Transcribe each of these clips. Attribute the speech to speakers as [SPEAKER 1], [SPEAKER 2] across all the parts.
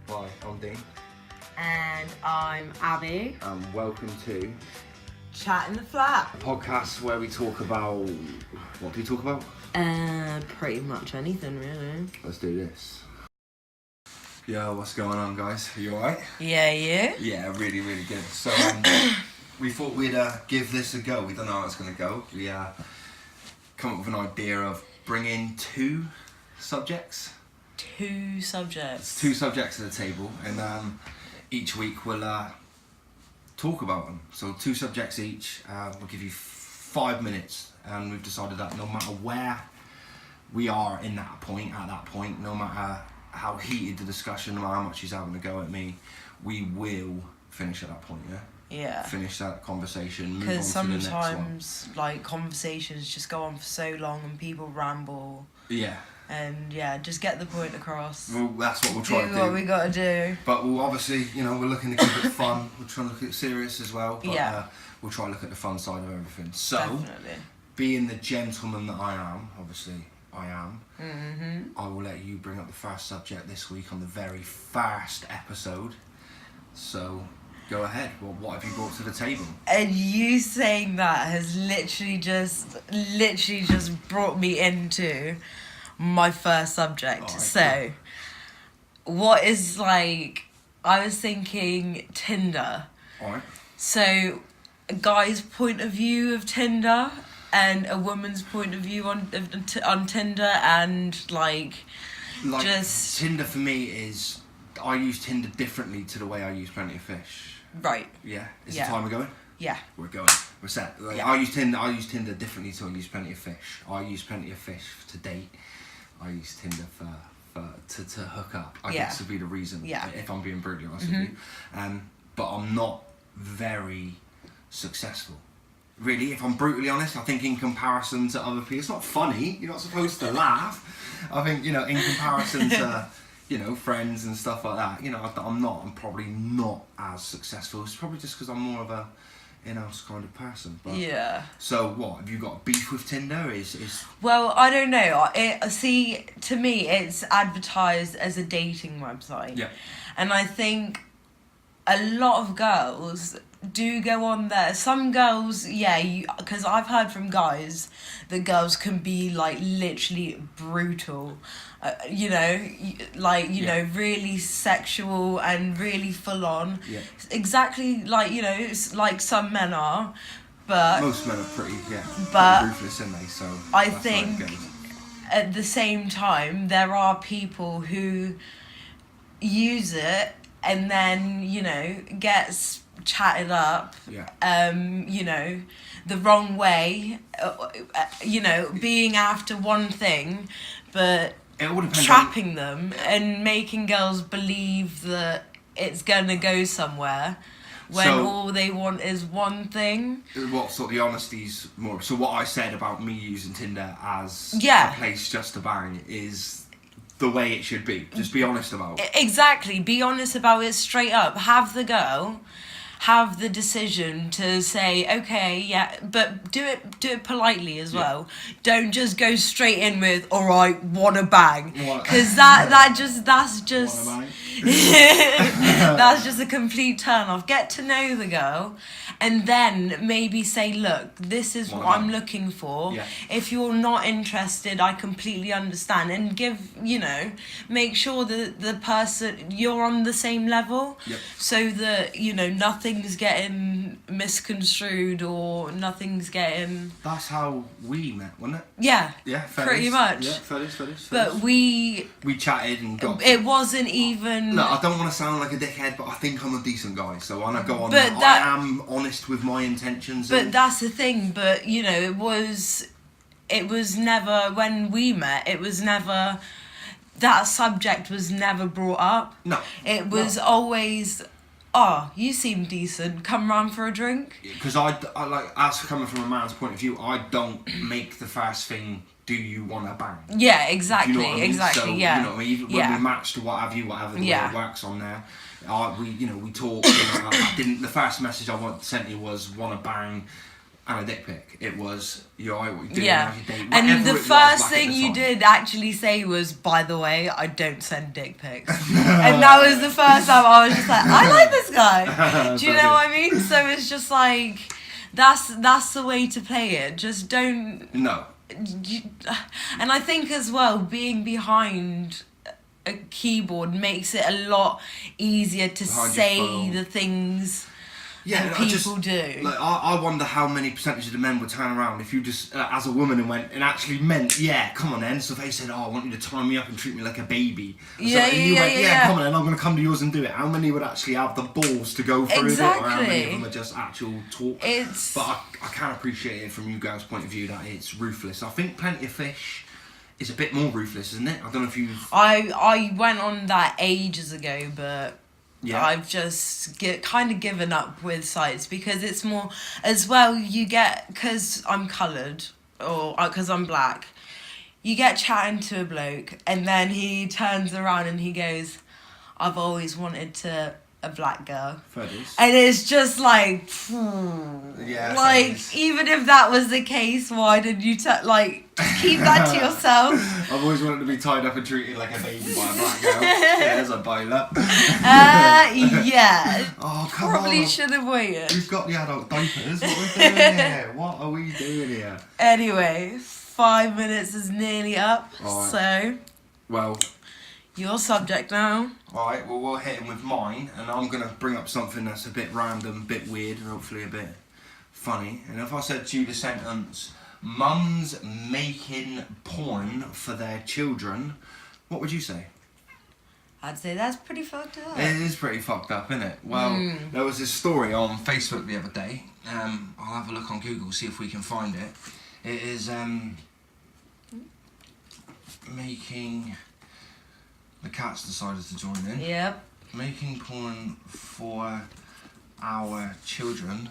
[SPEAKER 1] Hi, I'm Dean.
[SPEAKER 2] And I'm Abby.
[SPEAKER 1] Welcome to
[SPEAKER 2] ChatInTheFlat.
[SPEAKER 1] a podcast where we talk about... What do we talk about?
[SPEAKER 2] Pretty much anything, really.
[SPEAKER 1] Let's do this. Yo, what's going on, guys? Are you alright?
[SPEAKER 2] Yeah, you?
[SPEAKER 1] Yeah, really, really good. So, we thought we'd give this a go. We don't know how it's going to go. We come up with an idea of bringing two subjects.
[SPEAKER 2] Two subjects.
[SPEAKER 1] Two subjects to the table, and each week we'll talk about them. So 2 subjects each. We'll give you 5 minutes, and we've decided that no matter where we are at that point, no matter how heated the discussion, no matter how much he's having to go at me, we will finish at that point.
[SPEAKER 2] Yeah.
[SPEAKER 1] Finish that conversation. Move on
[SPEAKER 2] Because
[SPEAKER 1] to the next one.
[SPEAKER 2] sometimes, like, conversations just go on for so long and people ramble.
[SPEAKER 1] Yeah.
[SPEAKER 2] And yeah, just get the point across.
[SPEAKER 1] Well, that's what we'll try to do.
[SPEAKER 2] Do what we gotta do.
[SPEAKER 1] But we'll obviously, we're looking to keep it fun. We're trying to look at it serious as well. But,
[SPEAKER 2] Yeah.
[SPEAKER 1] We'll try and look at the fun side of everything. So,
[SPEAKER 2] Definitely.
[SPEAKER 1] being the gentleman that I am, obviously I am,
[SPEAKER 2] Mm-hmm.
[SPEAKER 1] I will let you bring up the first subject this week on the very first episode. So, go ahead. Well, what have you brought to the table?
[SPEAKER 2] And you saying that has literally just brought me into my first subject.
[SPEAKER 1] Alright,
[SPEAKER 2] So, what is, like, I was thinking Tinder.
[SPEAKER 1] Alright.
[SPEAKER 2] So, a guy's point of view of Tinder and a woman's point of view on Tinder, and like just
[SPEAKER 1] Tinder for me is, I use Tinder differently to the way I use Plenty of Fish.
[SPEAKER 2] right.
[SPEAKER 1] Yeah. Is
[SPEAKER 2] Yeah.
[SPEAKER 1] the time we're going?
[SPEAKER 2] Yeah.
[SPEAKER 1] We're going. We're set. Like,
[SPEAKER 2] Yeah.
[SPEAKER 1] I use Tinder differently to I use Plenty of Fish. I use Plenty of Fish to date. I use Tinder to hook up. I
[SPEAKER 2] Yeah.
[SPEAKER 1] guess would be the reason.
[SPEAKER 2] Yeah.
[SPEAKER 1] If I'm being brutally honest with you, but I'm not very successful. Really, if I'm brutally honest, I think in comparison to other people, it's not funny. You're not supposed to laugh. I think in comparison to friends and stuff like that, I'm probably not as successful. It's probably just because I'm more of a in-house kind of person. But,
[SPEAKER 2] Yeah.
[SPEAKER 1] So what, have you got beef with Tinder? Is
[SPEAKER 2] Well, I don't know. See, to me, it's advertised as a dating website.
[SPEAKER 1] Yeah.
[SPEAKER 2] And I think a lot of girls do go on there. Some girls, because I've heard from guys that girls can be, like, literally brutal. Really sexual and really full on.
[SPEAKER 1] Yeah.
[SPEAKER 2] Exactly like some men are. But
[SPEAKER 1] Most men are pretty
[SPEAKER 2] But
[SPEAKER 1] ruthless, aren't they? So
[SPEAKER 2] I
[SPEAKER 1] that's
[SPEAKER 2] think
[SPEAKER 1] how it goes.
[SPEAKER 2] at the same time, there are people who use it and then, gets chatted up, the wrong way, being after one thing, but
[SPEAKER 1] It all depends
[SPEAKER 2] trapping them and making girls believe that it's gonna go somewhere when
[SPEAKER 1] So-
[SPEAKER 2] all they want is one thing.
[SPEAKER 1] What sort of the honesty's more. So what I said about me using Tinder as
[SPEAKER 2] Yeah.
[SPEAKER 1] a place just to bang is the way it should be. Just be honest about it.
[SPEAKER 2] Exactly. Be honest about it straight up. Have the girl have the decision to say, okay, yeah, but do it politely as well. Don't just go straight in with, all right, wanna bang, because that's just
[SPEAKER 1] Wanna bang?
[SPEAKER 2] that's just a complete turn off. Get to know the girl, and then maybe say, look, this is
[SPEAKER 1] Wanna
[SPEAKER 2] what I'm
[SPEAKER 1] bang?
[SPEAKER 2] looking for.
[SPEAKER 1] Yeah.
[SPEAKER 2] If you're not interested, I completely understand, and make sure that the person, you're on the same level.
[SPEAKER 1] Yep.
[SPEAKER 2] So that nothing's getting misconstrued or nothing's getting.
[SPEAKER 1] That's how we met, wasn't it?
[SPEAKER 2] Yeah.
[SPEAKER 1] Yeah,
[SPEAKER 2] Pretty much.
[SPEAKER 1] Yeah, fairness.
[SPEAKER 2] But we
[SPEAKER 1] chatted and got.
[SPEAKER 2] it wasn't even.
[SPEAKER 1] Look, I don't want to sound like a dickhead, but I think I'm a decent guy, so when I go on
[SPEAKER 2] But
[SPEAKER 1] that, I am honest with my intentions.
[SPEAKER 2] But that's the thing. But it was never, when we met. It was never. That subject was never brought up.
[SPEAKER 1] No.
[SPEAKER 2] It was always, oh, you seem decent. Come round for a drink.
[SPEAKER 1] Because I like, as coming from a man's point of view, I don't make the first thing. Do you want to bang?
[SPEAKER 2] Yeah, exactly,
[SPEAKER 1] Do you know what I mean?
[SPEAKER 2] Exactly.
[SPEAKER 1] So,
[SPEAKER 2] Yeah.
[SPEAKER 1] You know what I mean? Even when we matched or whatever the way it works on there, we talked. The first message I sent you was want to bang. and a dick pic. It was, you're alright, what you doing,
[SPEAKER 2] Yeah.
[SPEAKER 1] how's your date,
[SPEAKER 2] And
[SPEAKER 1] whatever
[SPEAKER 2] the
[SPEAKER 1] it was
[SPEAKER 2] first
[SPEAKER 1] back at
[SPEAKER 2] thing
[SPEAKER 1] the
[SPEAKER 2] you
[SPEAKER 1] time.
[SPEAKER 2] did actually say was, by the way, I don't send dick pics. And that was the first time I was just like, I like this guy. Do you know what I mean? So it's just like, that's the way to play it. Just don't...
[SPEAKER 1] No.
[SPEAKER 2] And I think as well, being behind a keyboard makes it a lot easier to
[SPEAKER 1] Behind your
[SPEAKER 2] say
[SPEAKER 1] phone.
[SPEAKER 2] the things
[SPEAKER 1] Yeah,
[SPEAKER 2] that
[SPEAKER 1] I just,
[SPEAKER 2] people do.
[SPEAKER 1] Like, I wonder how many percentage of the men would turn around if you just, as a woman, and went and actually meant, yeah, come on then. So if they said, oh, I want you to tie me up and treat me like a baby. And
[SPEAKER 2] Yeah,
[SPEAKER 1] and you
[SPEAKER 2] yeah,
[SPEAKER 1] went,
[SPEAKER 2] yeah,
[SPEAKER 1] yeah,
[SPEAKER 2] yeah.
[SPEAKER 1] come on then, I'm going to come to yours and do it. How many would actually have the balls to go through it? Or how many of
[SPEAKER 2] Exactly.
[SPEAKER 1] them are just actual talk?
[SPEAKER 2] It's...
[SPEAKER 1] But I can appreciate it from you guys' point of view that it's ruthless. I think Plenty of Fish is a bit more ruthless, isn't it? I don't know if you've...
[SPEAKER 2] I went on that ages ago, but
[SPEAKER 1] Yeah.
[SPEAKER 2] I've just kind of given up with sites because it's more as well. You get, because I'm coloured or because I'm black, you get chatting to a bloke and then he turns around and he goes, "I've always wanted to a black girl,"
[SPEAKER 1] Fair dues.
[SPEAKER 2] and it's just like,
[SPEAKER 1] Yeah,
[SPEAKER 2] like
[SPEAKER 1] fair dues.
[SPEAKER 2] even if that was the case, why did you just keep that to yourself?
[SPEAKER 1] I've always wanted to be tied up and treated like a baby by a black girl. Yeah, there's a boiler.
[SPEAKER 2] Yeah.
[SPEAKER 1] Oh, come
[SPEAKER 2] Probably
[SPEAKER 1] on.
[SPEAKER 2] should have waited.
[SPEAKER 1] We've got the adult diapers. What are we doing here? What are we doing here?
[SPEAKER 2] Anyway, 5 minutes is nearly up.
[SPEAKER 1] Alright.
[SPEAKER 2] So,
[SPEAKER 1] Well,
[SPEAKER 2] your subject now.
[SPEAKER 1] alright, well, we'll hit him with mine, and I'm going to bring up something that's a bit random, a bit weird, and hopefully a bit funny. And if I said to you the sentence, mums making porn for their children, what would you say?
[SPEAKER 2] I'd say that's pretty fucked up.
[SPEAKER 1] It is pretty fucked up, isn't it? Well, there was this story on Facebook the other day. I'll have a look on Google, see if we can find it. It is making... The cat's decided to join in.
[SPEAKER 2] Yep.
[SPEAKER 1] Making porn for our children.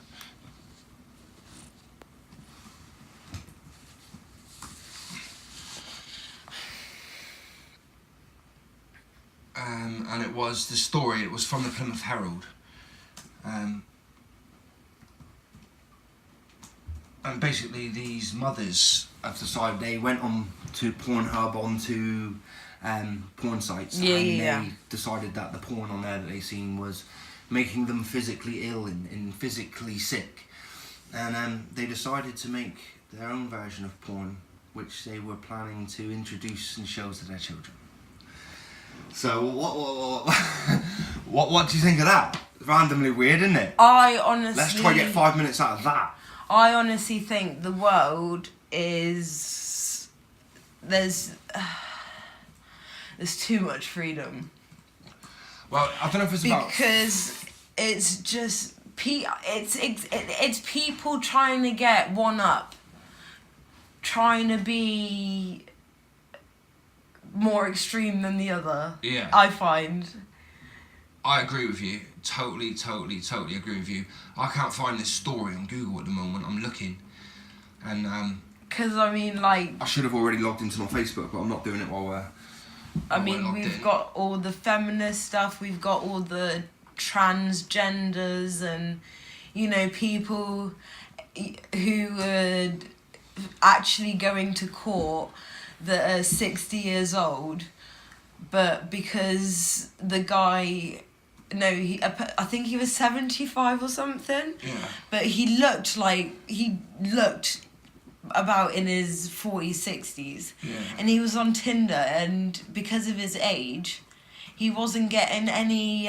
[SPEAKER 1] And it was the story, it was from the Plymouth Herald. And basically these mothers have decided they went on to Pornhub, onto porn sites,
[SPEAKER 2] Yeah,
[SPEAKER 1] and
[SPEAKER 2] yeah,
[SPEAKER 1] they
[SPEAKER 2] yeah.
[SPEAKER 1] decided that the porn on there that they seen was making them physically ill and physically sick. And they decided to make their own version of porn, which they were planning to introduce and show to their children. So what do you think of that? Randomly weird, isn't it?
[SPEAKER 2] I honestly...
[SPEAKER 1] Let's try to get 5 minutes out of that.
[SPEAKER 2] I honestly think the world is... There's too much freedom.
[SPEAKER 1] Well, I don't know if it's about...
[SPEAKER 2] Because it's just... It's people trying to get one up. Trying to be more extreme than the other.
[SPEAKER 1] Yeah.
[SPEAKER 2] I find.
[SPEAKER 1] I agree with you. Totally agree with you. I can't find this story on Google at the moment. I'm looking. And
[SPEAKER 2] Because, I mean, like...
[SPEAKER 1] I should have already logged into my Facebook, but I'm not doing it while we're...
[SPEAKER 2] I mean, we've got all the feminist stuff, we've got all the transgenders and, you know, people who are actually going to court that are 60 years old, but because the guy... No, I think he was 75 or something.
[SPEAKER 1] Yeah.
[SPEAKER 2] But he looked about in his 40s, 60s.
[SPEAKER 1] Yeah.
[SPEAKER 2] And he was on Tinder, and because of his age, he wasn't getting any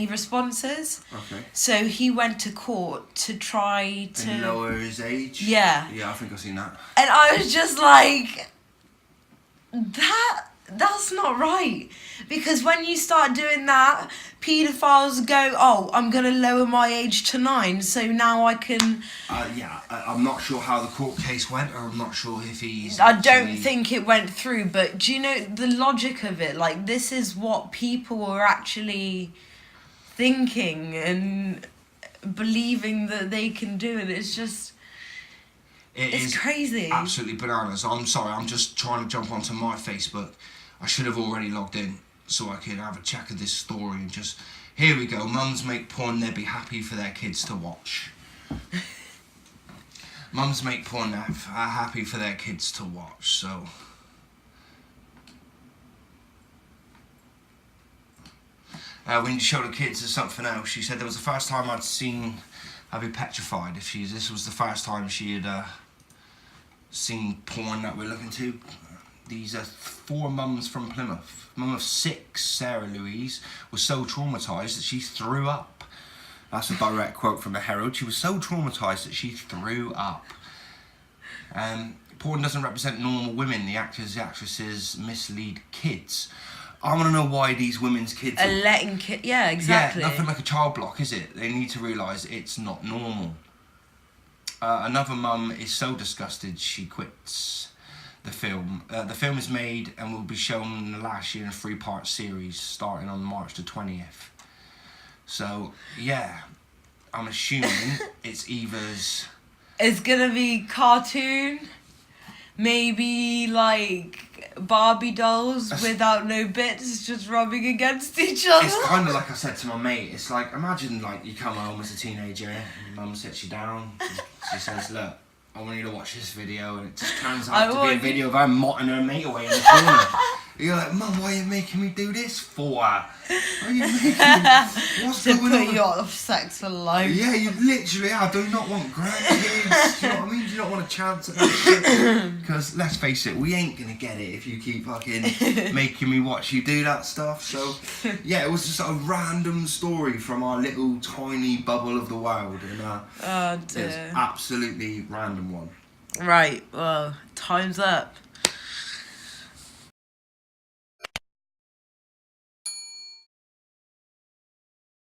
[SPEAKER 2] responses.
[SPEAKER 1] Okay.
[SPEAKER 2] So he went to court to try to...
[SPEAKER 1] And lower his age?
[SPEAKER 2] Yeah.
[SPEAKER 1] Yeah, I think I've seen that.
[SPEAKER 2] And I was just like, that's not right. Because when you start doing that, paedophiles go, oh, I'm going to lower my age to 9, so now I can...
[SPEAKER 1] I'm not sure how the court case went, or I'm not sure if he's...
[SPEAKER 2] I don't think it went through, but do you know the logic of it? Like, this is what people are actually thinking and believing that they can do, and it's just... It's crazy.
[SPEAKER 1] Absolutely bananas. I'm sorry, I'm just trying to jump onto my Facebook. I should have already logged in so I could have a check of this story and just... Here we go, mums make porn they'd be happy for their kids to watch. Mums make porn are happy for their kids to watch, so. When you show the kids there's something else, she said there was the first time I'd be petrified if this was the first time she had seen porn that we're looking to. These are 4 mums from Plymouth. Mum of 6, Sarah Louise, was so traumatised that she threw up. That's a direct quote from the Herald. She was so traumatised that she threw up. Porn doesn't represent normal women. The actors, the actresses mislead kids. I want to know why these women's kids
[SPEAKER 2] are letting kids. Yeah, exactly.
[SPEAKER 1] Yeah, nothing like a child block, is it? They need to realise it's not normal. Another mum is so disgusted she quits the film. The film is made and will be shown last year in a 3-part series starting on March the 20th. So, yeah, I'm assuming it's either's...
[SPEAKER 2] It's gonna be cartoon, maybe like Barbie dolls without no bits, just rubbing against each other.
[SPEAKER 1] It's kind of like I said to my mate, it's like, imagine like you come home as a teenager and your mum sits you down, she says, look, I want you to watch this video, and it just turns out to be a video of her motting her mate away in the corner. You're like, Mum, why are you making me do this for? Why are you making me? What's
[SPEAKER 2] to
[SPEAKER 1] going
[SPEAKER 2] put
[SPEAKER 1] on?
[SPEAKER 2] you off sex for life.
[SPEAKER 1] Yeah, you literally are. Do you not want grandkids? Do you know what I mean? Do you not want a chance at that shit? Because let's face it, we ain't gonna get it if you keep fucking making me watch you do that stuff. So yeah, it was just a random story from our little tiny bubble of the world, and
[SPEAKER 2] oh dear.
[SPEAKER 1] it's absolutely random one.
[SPEAKER 2] Right. Well, time's up.